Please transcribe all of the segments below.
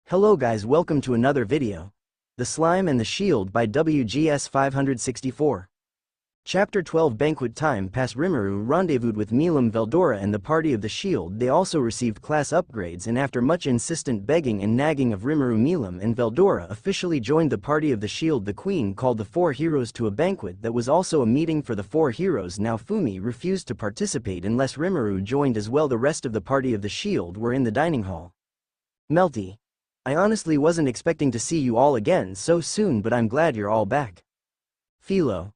Hello guys, welcome to another video. The Slime and the Shield by WGS564. Chapter 12 Banquet Time. Past Rimuru rendezvoused with Milim, Veldora and the party of the Shield. They also received class upgrades, and after much insistent begging and nagging of Rimuru, Milim and Veldora officially joined the party of the Shield. The queen called the four heroes to a banquet that was also a meeting for the four heroes. Now Fumi refused to participate unless Rimuru joined as well. The rest of the party of the Shield were in the dining hall. Melty, I honestly wasn't expecting to see you all again so soon, but I'm glad you're all back. Philo,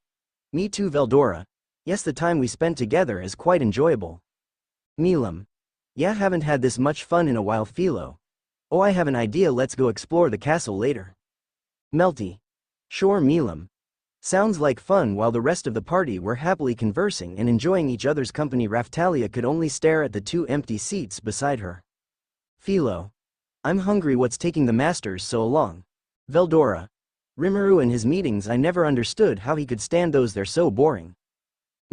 me too. Veldora, yes, the time we spent together is quite enjoyable. Milim, yeah, haven't had this much fun in a while. Philo, oh, I have an idea, let's go explore the castle later. Melty, sure. Milim, sounds like fun. While the rest of the party were happily conversing and enjoying each other's company, Raftalia could only stare at the two empty seats beside her. Philo, I'm hungry. What's taking the masters so long? Veldora, Rimuru and his meetings, I never understood how he could stand those, they're so boring.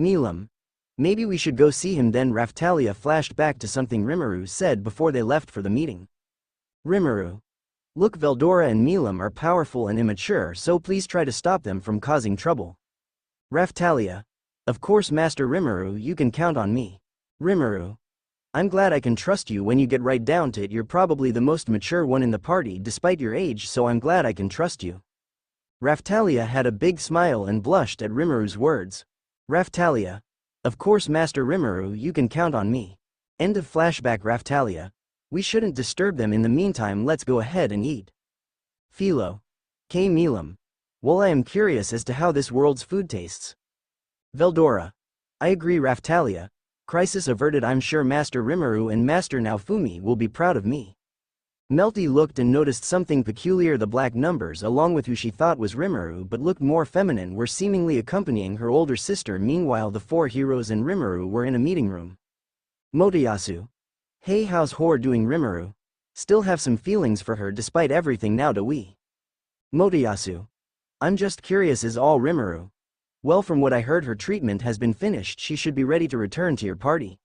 Milim, maybe we should go see him then. Raftalia flashed back to something Rimuru said before they left for the meeting. Rimuru, look, Veldora and Milim are powerful and immature, so please try to stop them from causing trouble. Raftalia, of course Master Rimuru, you can count on me. Rimuru, I'm glad I can trust you. When you get right down to it, you're probably the most mature one in the party despite your age, so I'm glad I can trust you. Raftalia had a big smile and blushed at Rimuru's words. Raftalia, of course Master Rimuru, you can count on me. End of flashback. Raftalia, we shouldn't disturb them. In the meantime, let's go ahead and eat. Philo, K. Milim, well, I am curious as to how this world's food tastes. Veldora, I agree. Raftalia, crisis averted. I'm sure Master Rimuru and Master Naofumi will be proud of me. Melty looked and noticed something peculiar. The black numbers, along with who she thought was Rimuru but looked more feminine, were seemingly accompanying her older sister. Meanwhile, the four heroes and Rimuru were in a meeting room. Motoyasu, hey, how's Hor doing? Rimuru, still have some feelings for her despite everything. Now do we? Motoyasu, I'm just curious, is all. Rimuru, well, from what I heard, her treatment has been finished. She should be ready to return to your party.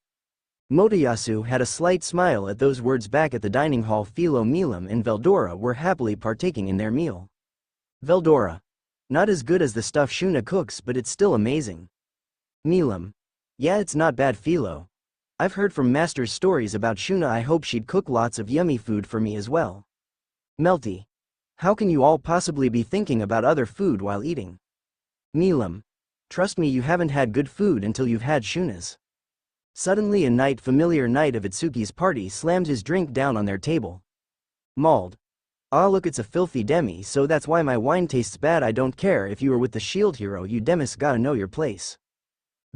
Motoyasu had a slight smile at those words. Back at the dining hall, Philo, Milim and Veldora were happily partaking in their meal. Veldora, not as good as the stuff Shuna cooks, but it's still amazing. Milim, yeah, it's not bad. Philo, I've heard from Master's stories about Shuna. I hope she'd cook lots of yummy food for me as well. Melty, how can you all possibly be thinking about other food while eating? Milim, trust me, you haven't had good food until you've had Shuna's. Suddenly a familiar knight of Itsuki's party slammed his drink down on their table. Mauled, ah, look, it's a filthy demi, so that's why my wine tastes bad. I don't care if you were with the shield hero, you demis gotta know your place.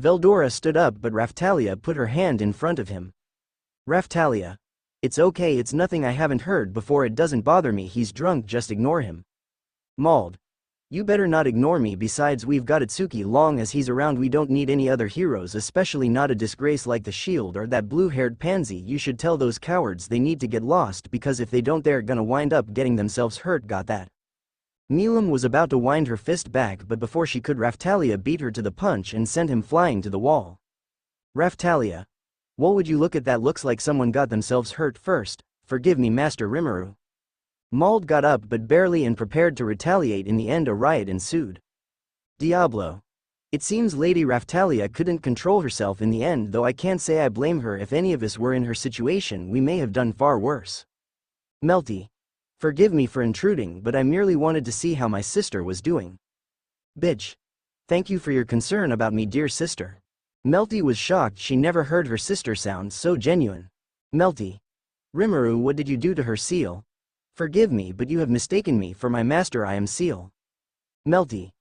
Veldora stood up, but Raftalia put her hand in front of him. Raftalia, it's okay, it's nothing I haven't heard before, it doesn't bother me, he's drunk, just ignore him. Mauled, you better not ignore me, besides we've got Itsuki. Long as he's around we don't need any other heroes, especially not a disgrace like the shield or that blue-haired pansy. You should tell those cowards they need to get lost, because if they don't they're gonna wind up getting themselves hurt. Got that? Milim was about to wind her fist back, but before she could, Raftalia beat her to the punch and sent him flying to the wall. Raftalia, what would you look at that? Looks like someone got themselves hurt first. Forgive me, Master Rimuru. Mauled got up but barely and prepared to retaliate. In the end, a riot ensued. Diablo, it seems Lady Raftalia couldn't control herself in the end, though I can't say I blame her. If any of us were in her situation, we may have done far worse. Melty, forgive me for intruding, but I merely wanted to see how my sister was doing. Bitch, thank you for your concern about me, dear sister. Melty was shocked. She never heard her sister sound so genuine. Melty, Rimuru, what did you do to her? Seal, forgive me, but you have mistaken me for my master. I am Seal. Melty,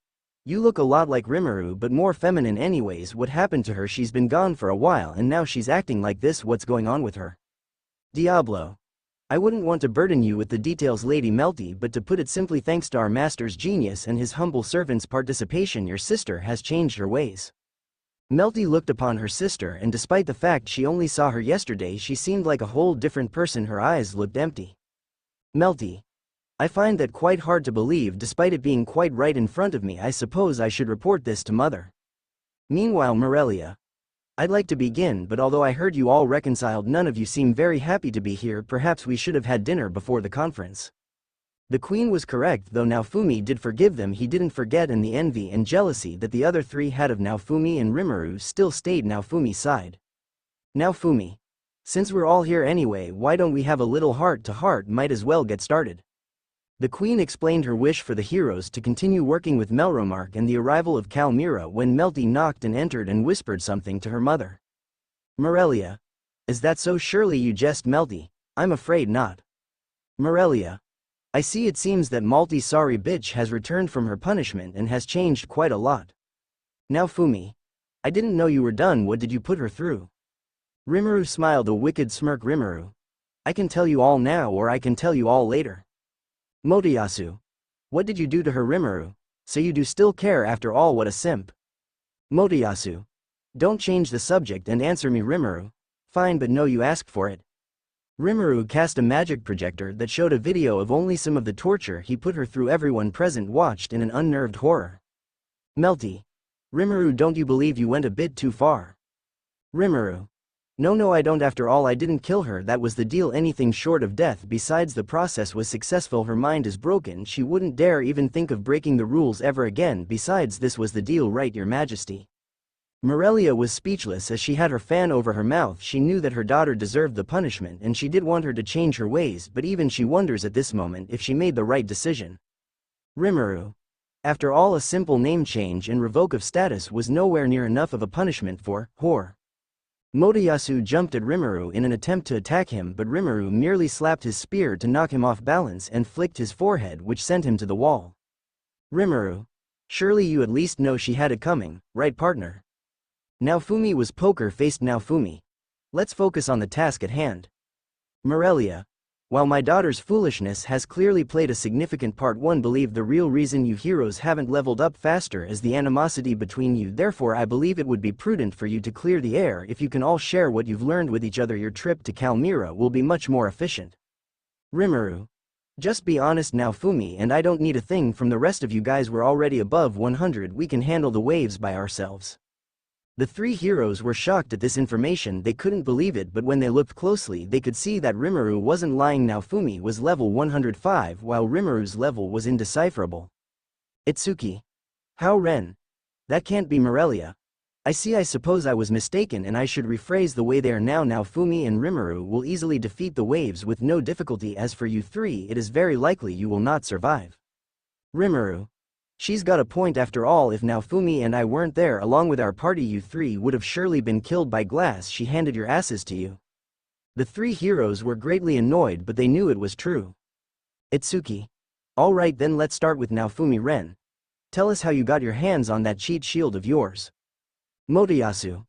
you look a lot like Rimuru but more feminine. Anyways, what happened to her? She's been gone for a while and now she's acting like this. What's going on with her? Diablo, I wouldn't want to burden you with the details, Lady Melty, but to put it simply, thanks to our master's genius and his humble servant's participation, your sister has changed her ways. Melty looked upon her sister, and despite the fact she only saw her yesterday, she seemed like a whole different person. Her eyes looked empty. Melty, I find that quite hard to believe despite it being quite right in front of me. I suppose I should report this to Mother. Meanwhile, Morelia, I'd like to begin, but although I heard you all reconciled, none of you seem very happy to be here. Perhaps we should have had dinner before the conference. The queen was correct, though Naofumi did forgive them. He didn't forget, and the envy and jealousy that the other three had of Naofumi and Rimuru still stayed Naofumi's side. Naofumi, since we're all here anyway, why don't we have a little heart-to-heart? Might as well get started. The queen explained her wish for the heroes to continue working with Melromark and the arrival of Calmira when Melty knocked and entered and whispered something to her mother. Morelia. Is that so? Surely you jest, Melty. I'm afraid not. Morelia. I see. It seems that Malty's sorry bitch has returned from her punishment and has changed quite a lot. Naofumi. I didn't know you were done. What did you put her through? Rimuru smiled a wicked smirk. Rimuru. I can tell you all now, or I can tell you all later. Motoyasu. What did you do to her? Rimuru. So you do still care after all? What a simp. Motoyasu. Don't change the subject and answer me. Rimuru. Fine, but no, you asked for it. Rimuru cast a magic projector that showed a video of only some of the torture he put her through. Everyone present watched in an unnerved horror. Melty. Rimuru, don't you believe you went a bit too far? Rimuru. No, I don't. After all, I didn't kill her. That was the deal. Anything short of death. Besides, the process was successful. Her mind is broken. She wouldn't dare even think of breaking the rules ever again. Besides, this was the deal, right, Your Majesty? Morelia was speechless as she had her fan over her mouth. She knew that her daughter deserved the punishment and she did want her to change her ways, but even she wonders at this moment if she made the right decision. Rimuru. After all, a simple name change and revoke of status was nowhere near enough of a punishment for whore. Motoyasu jumped at Rimuru in an attempt to attack him, but Rimuru merely slapped his spear to knock him off balance and flicked his forehead, which sent him to the wall. Rimuru. Surely you at least know she had it coming, right, partner? Naofumi was poker-faced. Naofumi. Let's focus on the task at hand. Morelia. While my daughter's foolishness has clearly played a significant part, one believe the real reason you heroes haven't leveled up faster is the animosity between you. Therefore, I believe it would be prudent for you to clear the air. If you can all share what you've learned with each other, your trip to Calmira will be much more efficient. Rimuru. Just be honest, Naofumi, and I don't need a thing from the rest of you guys. We're already above 100. We can handle the waves by ourselves. The three heroes were shocked at this information. They couldn't believe it, but when they looked closely they could see that Rimuru wasn't lying. Naofumi was level 105 while Rimuru's level was indecipherable. Itsuki. How, Ren? That can't be. Morelia. I see. I suppose I was mistaken and I should rephrase the way they are now. Naofumi and Rimuru will easily defeat the waves with no difficulty. As for you three, it is very likely you will not survive. Rimuru. She's got a point. After all, if Naofumi and I weren't there along with our party, you three would have surely been killed by glass. She handed your asses to you. The three heroes were greatly annoyed, but they knew it was true. Itsuki. Alright then, let's start with Naofumi. Ren. Tell us how you got your hands on that cheat shield of yours. Motoyasu.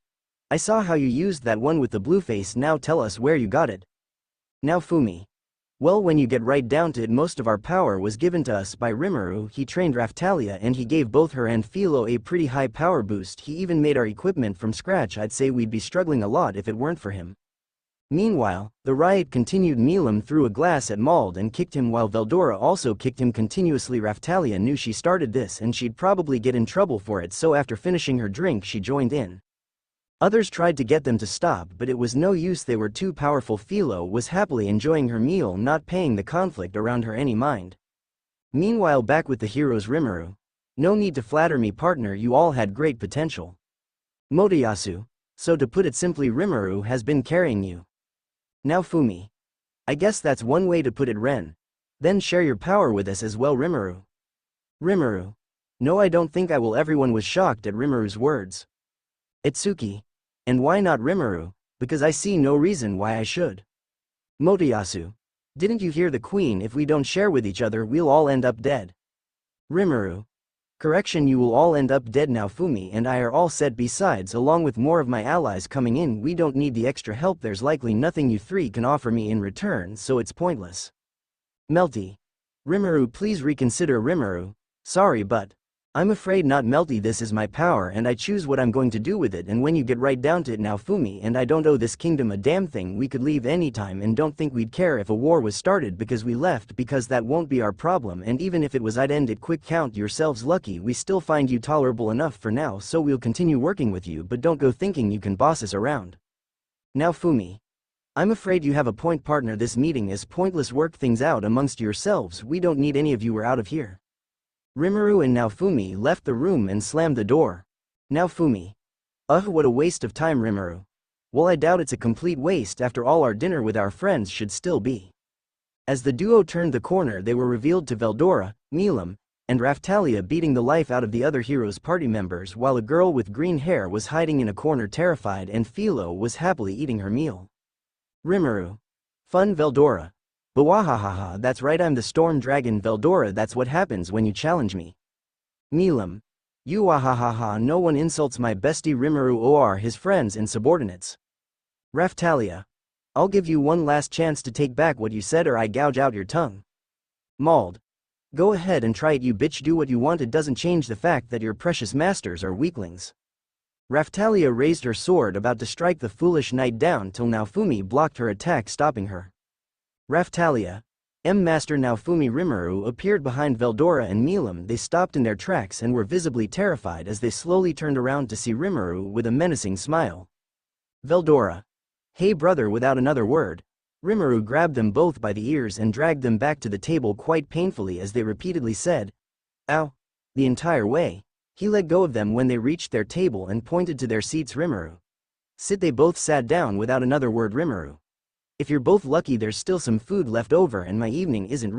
I saw how you used that one with the blue face. Now tell us where you got it. Naofumi. Well, when you get right down to it, most of our power was given to us by Rimuru. He trained Raftalia and he gave both her and Philo a pretty high power boost. He even made our equipment from scratch. I'd say we'd be struggling a lot if it weren't for him. Meanwhile, the riot continued. Milam threw a glass at Mald and kicked him while Veldora also kicked him continuously. Raftalia knew she started this and she'd probably get in trouble for it, so after finishing her drink she joined in. Others tried to get them to stop, but it was no use. They were too powerful. Philo was happily enjoying her meal, not paying the conflict around her any mind. Meanwhile, back with the heroes. Rimuru. No need to flatter me, partner, you all had great potential. Motoyasu. So to put it simply, Rimuru has been carrying you. Naofumi. I guess that's one way to put it. Ren. Then share your power with us as well. Rimuru. Rimuru. No, I don't think I will. Everyone was shocked at Rimuru's words. Itsuki. And why not? Rimuru. Because I see no reason why I should. Motoyasu. Didn't you hear the queen? If we don't share with each other, we'll all end up dead. Rimuru. Correction, you will all end up dead. Naofumi and I are all set. Besides, along with more of my allies coming in, we don't need the extra help. There's likely nothing you three can offer me in return, so it's pointless. Melty. Rimuru, please reconsider. Rimuru. Sorry, but I'm afraid not, Melty. This is my power and I choose what I'm going to do with it, and when you get right down to it now, Fumi and I don't owe this kingdom a damn thing. We could leave anytime and don't think we'd care if a war was started because we left, because that won't be our problem, and even if it was, I'd end it quick. Count yourselves lucky we still find you tolerable enough for now, so we'll continue working with you, but don't go thinking you can boss us around. Now Fumi, I'm afraid you have a point, partner. This meeting is pointless. Work things out amongst yourselves. We don't need any of you. We're out of here. Rimuru and Naofumi left the room and slammed the door. Naofumi. What a waste of time, Rimuru. Well, I doubt it's a complete waste. After all, our dinner with our friends should still be. As the duo turned the corner, they were revealed to Veldora, Milam, and Raftalia beating the life out of the other heroes' party members, while a girl with green hair was hiding in a corner terrified, and Philo was happily eating her meal. Rimuru. Fun, Veldora. Bawahahaha, that's right, I'm the storm dragon, Veldora. That's what happens when you challenge me. Milam. You wahahaha, no one insults my bestie Rimuru or his friends and subordinates. Raftalia. I'll give you one last chance to take back what you said or I gouge out your tongue. Mauled. Go ahead and try it, you bitch. Do what you want. It doesn't change the fact that your precious masters are weaklings. Raftalia raised her sword, about to strike the foolish knight down, till Naofumi blocked her attack, stopping her. Raftalia. Master Naofumi. Rimuru appeared behind Veldora and Milam. They stopped in their tracks and were visibly terrified as they slowly turned around to see Rimuru with a menacing smile. Veldora. Hey brother. Without another word, Rimuru grabbed them both by the ears and dragged them back to the table quite painfully as they repeatedly said, "Ow," the entire way. He let go of them when they reached their table and pointed to their seats. Rimuru. Sit. They both sat down without another word. Rimuru. If you're both lucky, there's still some food left over and my evening isn't